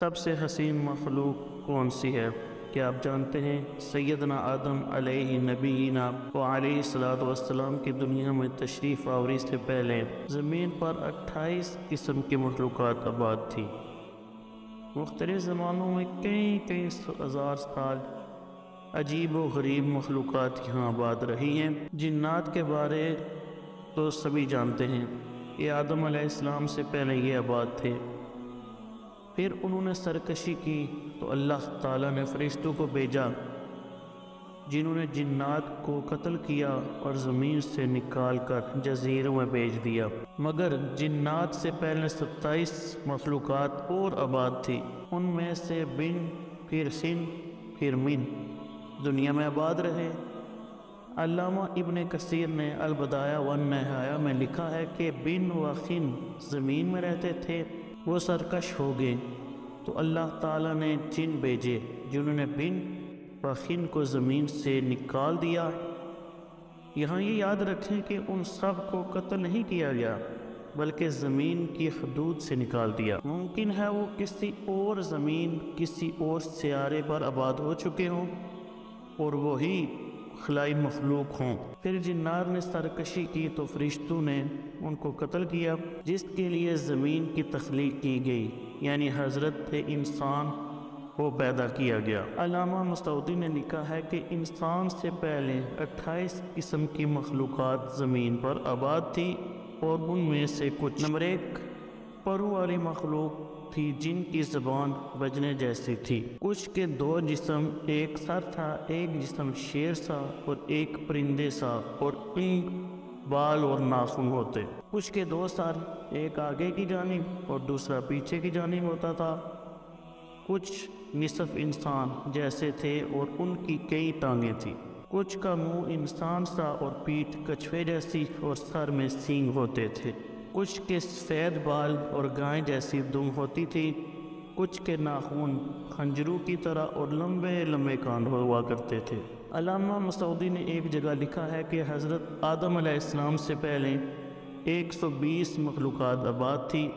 سب سے حسین مخلوق کون سی ہے؟ کیا آپ جانتے ہیں سیدنا آدم علیہ نبینا و علیہ الصلوۃ والسلام کی دنیا میں تشریف آوری سے پہلے زمین پر 28 قسم کی مخلوقات آباد تھی۔ مختلف زمانوں میں کئی ہزار سال عجیب و غریب مخلوقات یہاں آباد رہی ہیں۔ جنات کے بارے تو سبھی جانتے ہیں، یہ آدم علیہ السلام سے پہلے یہ آباد تھے۔ پھر انہوں نے سرکشی کی تو اللہ تعالیٰ نے فرشتوں کو بھیجا جنہوں نے جنات کو قتل کیا اور زمین سے نکال کر جزیروں میں بھیج دیا۔ مگر جنات سے پہلے 27 مخلوقات اور آباد تھی، ان میں سے بن، پھر سن، پھر من دنیا میں آباد رہے۔ علامہ ابن کثیر نے البدایہ والنہایہ میں لکھا ہے کہ بن و خن زمین میں رہتے تھے، وہ سرکش ہو گئے تو اللہ تعالیٰ نے جن بھیجے جنہوں نے بن و خن کو زمین سے نکال دیا۔ یہاں یہ یاد رکھیں کہ ان سب کو قتل نہیں کیا گیا بلکہ زمین کی حدود سے نکال دیا۔ ممکن ہے وہ کسی اور زمین، کسی اور سیارے پر آباد ہو چکے ہوں اور وہی خلائی مخلوق ہوں۔ پھر جنات نے سرکشی کی تو فرشتوں نے ان کو قتل کیا، جس کے لیے زمین کی تخلیق کی گئی، یعنی حضرت انسان کو پیدا کیا گیا۔ علامہ مسعودی نے لکھا ہے کہ انسان سے پہلے 28 قسم کی مخلوقات زمین پر آباد تھی، اور ان میں سے کچھ نمبر 1 پروں والی مخلوق تھی جن کی زبان بجنے جیسی تھی، کچھ کے 2 جسم، ایک سر تھا، ایک جسم شیر سا اور ایک پرندے سا، اور ان بال اور ناخن ہوتے، کچھ کے 2 سر، ایک آگے کی جانب اور دوسرا پیچھے کی جانب ہوتا تھا، کچھ نصف انسان جیسے تھے اور ان کی کئی ٹانگیں تھیں، کچھ کا منہ انسان سا اور پیٹھ کچھوے جیسی اور سر میں سینگ ہوتے تھے، کچھ کے سفید بال اور گائے جیسی دم ہوتی تھی، کچھ کے ناخن خنجروں کی طرح اور لمبے لمبے کان ہوا کرتے تھے۔ علامہ مسعودی نے ایک جگہ لکھا ہے کہ حضرت آدم علیہ السلام سے پہلے 120 مخلوقات آباد تھی،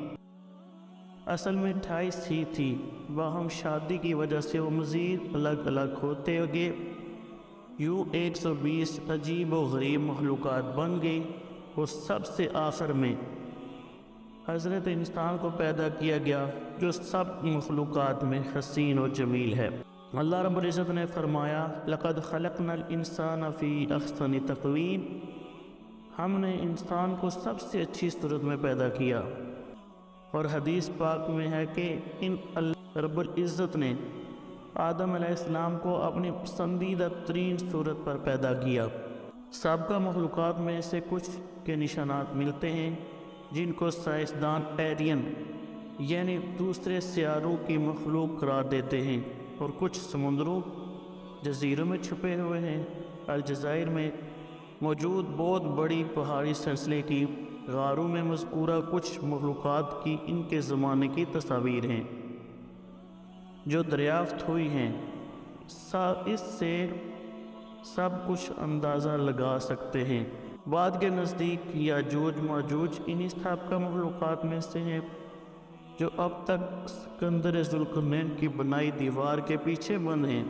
اصل میں 28 ہی تھی، باہم شادی کی وجہ سے وہ مزید الگ الگ ہوتے گئے، یوں 120 عجیب و غریب مخلوقات بن گئی، اور سب سے آخر میں حضرت انسان کو پیدا کیا گیا جو سب مخلوقات میں حسین و جمیل ہے۔ اللہ رب العزت نے فرمایا لَقَدْ خَلَقْنَا الْإِنسَانَ فِي أَحْسَنِ تَقْوِيمٍ، ہم نے انسان کو سب سے اچھی صورت میں پیدا کیا، اور حدیث پاک میں ہے کہ اللہ رب العزت نے آدم علیہ السلام کو اپنی پسندیدہ ترین صورت پر پیدا کیا۔ سابقہ مخلوقات میں سے کچھ کے نشانات ملتے ہیں جن کو سائنسدان ایرین یعنی دوسرے سیاروں کی مخلوق قرار دیتے ہیں، اور کچھ سمندروں، جزیروں میں چھپے ہوئے ہیں۔ الجزائر میں موجود بہت بڑی پہاڑی سلسلے کی غاروں میں مذکورہ کچھ مخلوقات کی ان کے زمانے کی تصاویر ہیں جو دریافت ہوئی ہیں، اس سے سب کچھ اندازہ لگا سکتے ہیں۔ بعد کے نزدیک یاجوج ماجوج انہی سابقہ مخلوقات میں سے ہیں جو اب تک سکندر ذوالقرنین کی بنائی دیوار کے پیچھے بند ہیں۔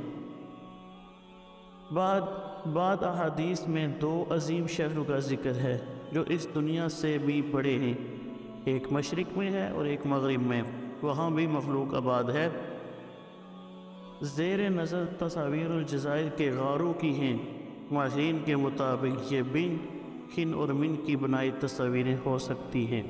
بعد احادیث میں 2 عظیم شہروں کا ذکر ہے جو اس دنیا سے بھی بڑے ہیں، ایک مشرق میں ہے اور ایک مغرب میں، وہاں بھی مخلوق آباد ہے۔ زیر نظر تصاویر الجزائر کے غاروں کی ہیں، ماہرین کے مطابق یہ بن، خن اور من کی بنائی تصاویریں ہو سکتی ہیں۔